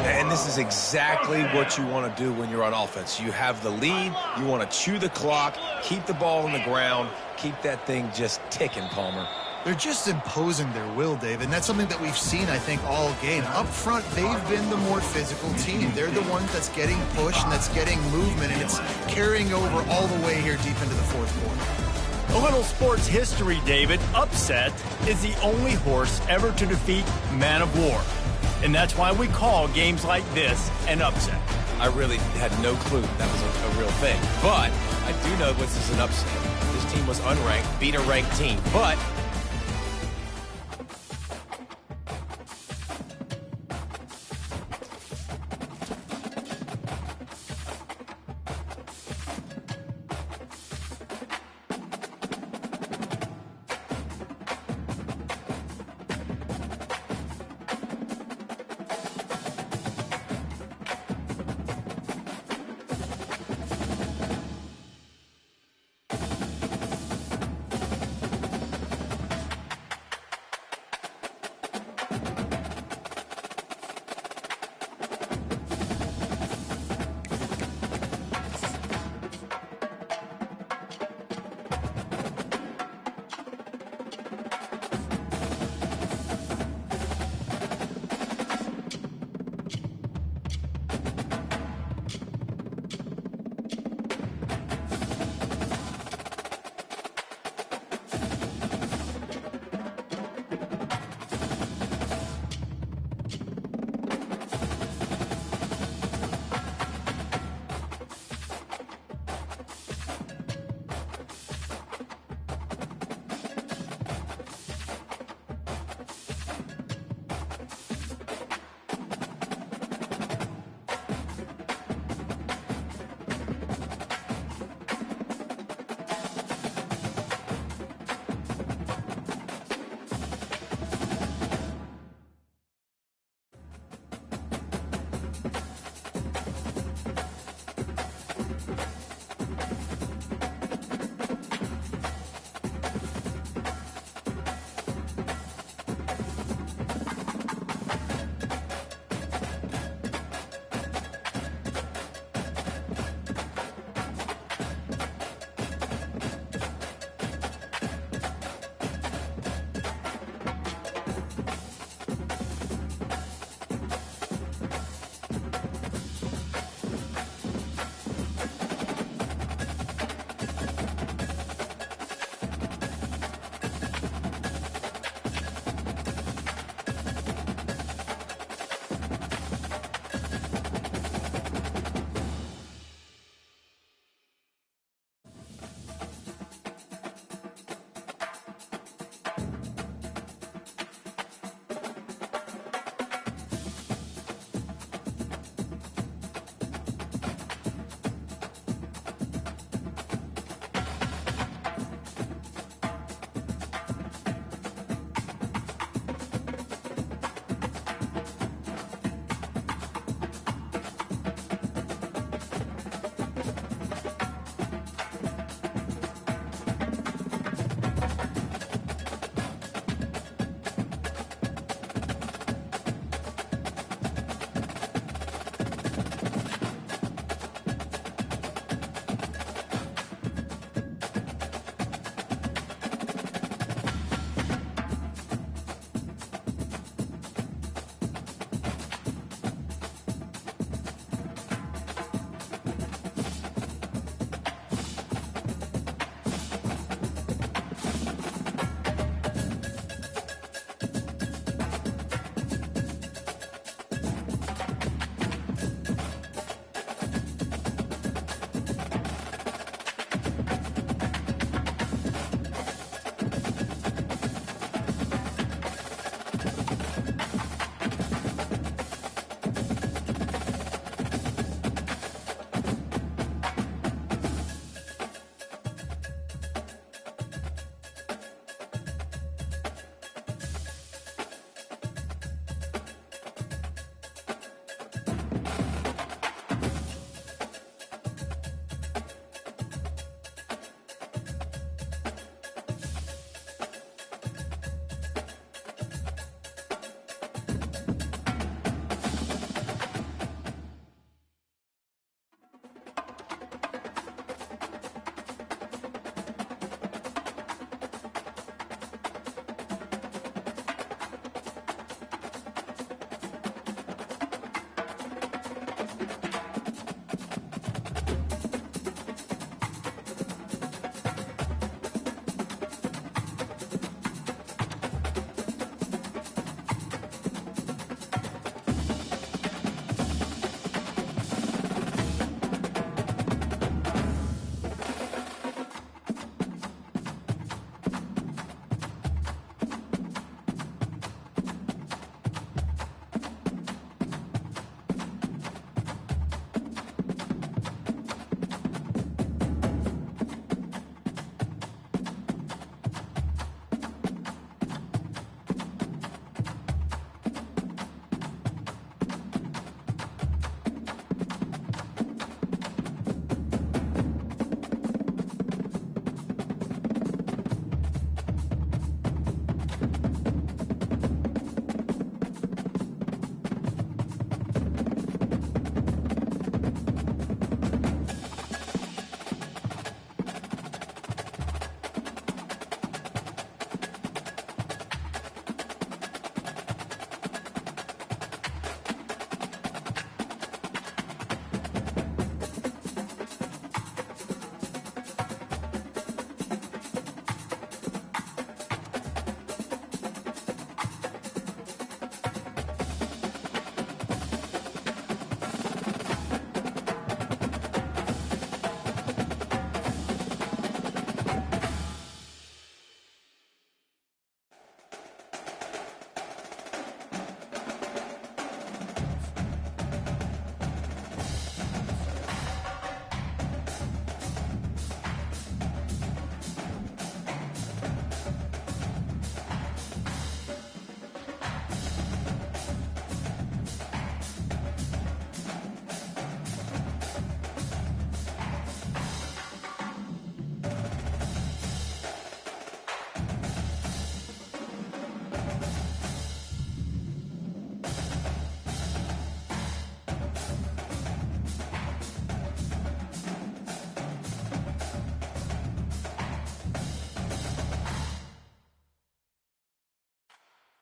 And this is exactly what you want to do when you're on offense. You have the lead. You want to chew the clock, keep the ball on the ground, keep that thing just ticking, Palmer. They're just imposing their will, Dave, and that's something that we've seen, I think, all game. Up front, they've been the more physical team. They're the one that's getting pushed and that's getting movement, and it's carrying over all the way here deep into the fourth quarter. A little sports history, David. Upset is the only horse ever to defeat Man of War. And that's why we call games like this an upset. I really had no clue that was a real thing. But I do know this is an upset. This team was unranked, beat a ranked team. But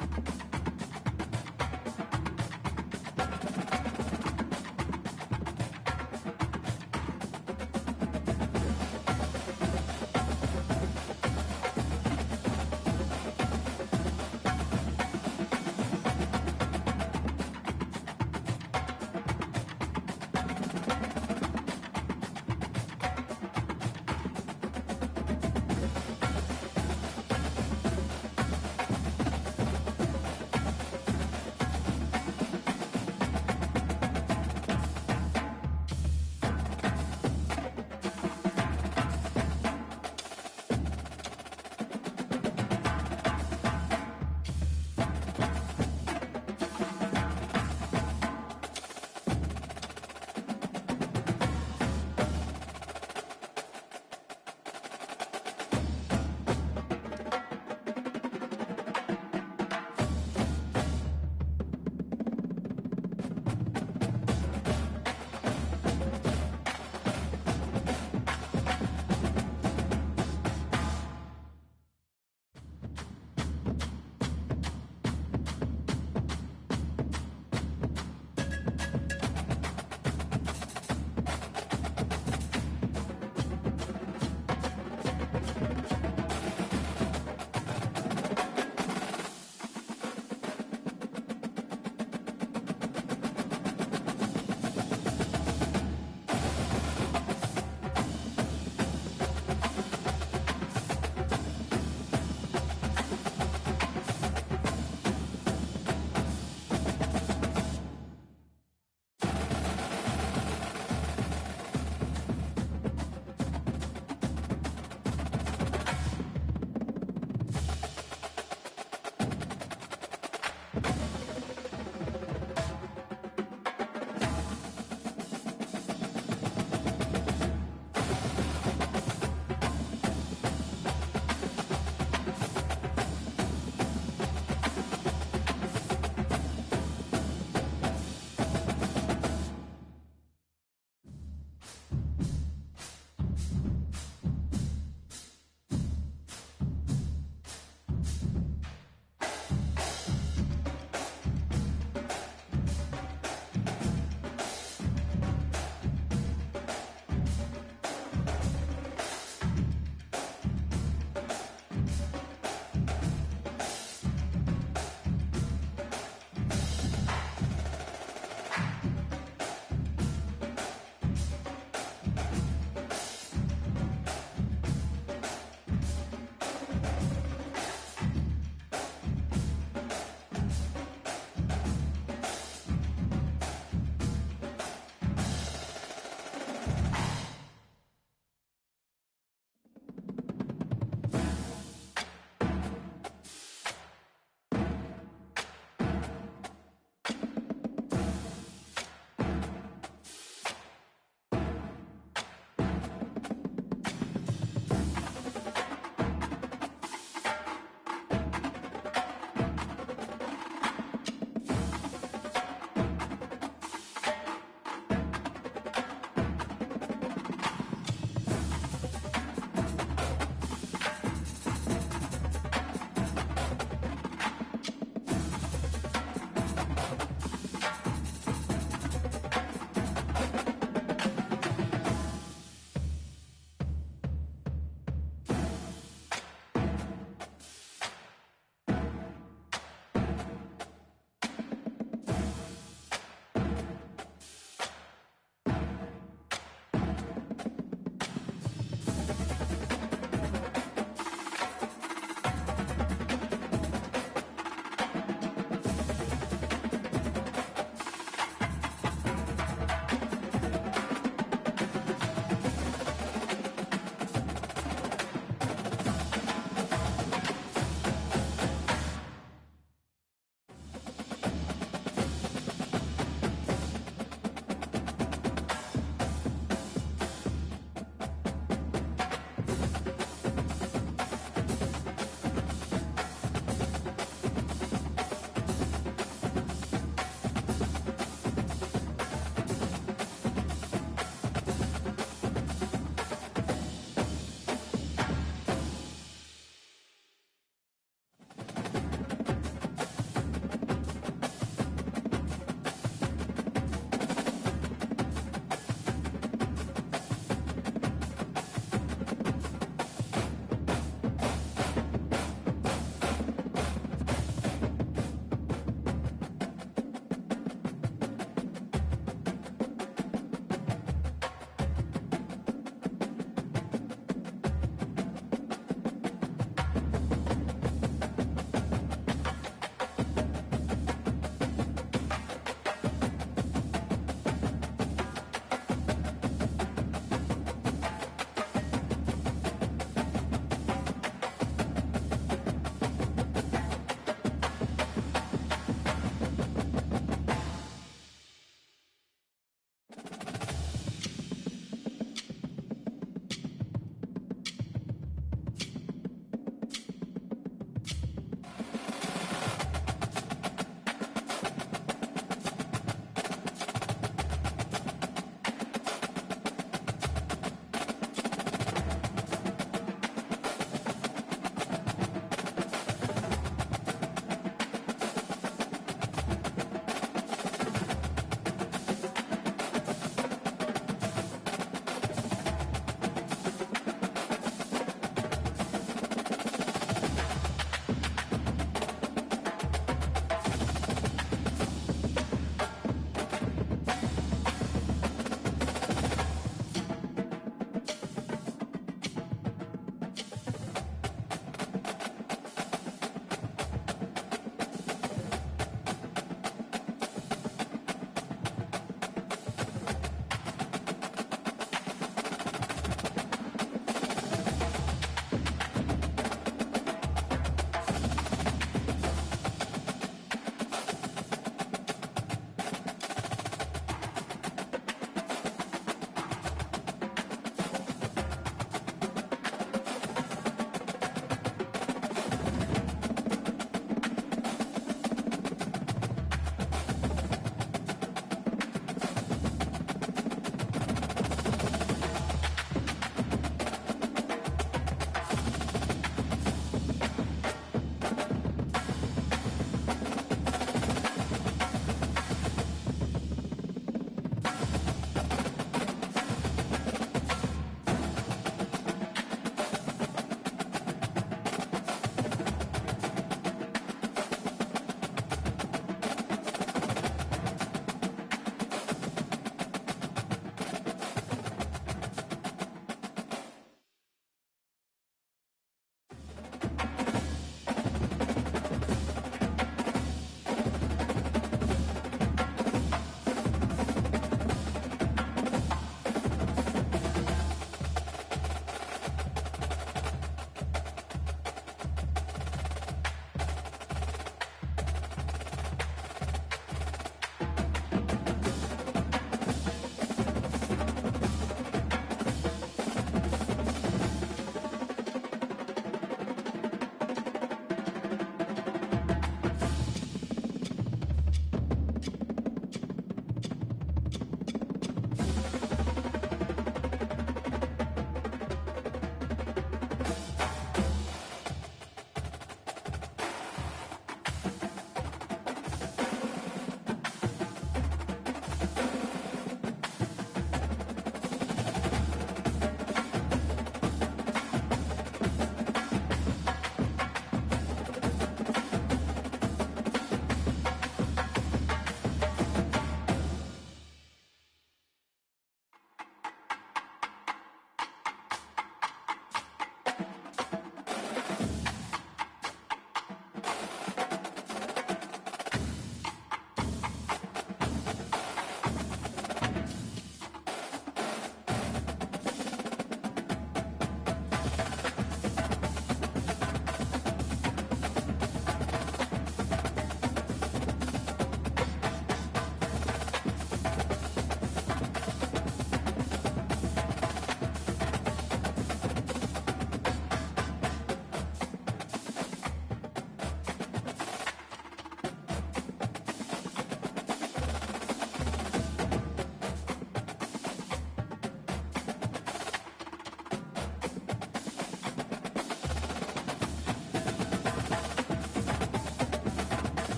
0.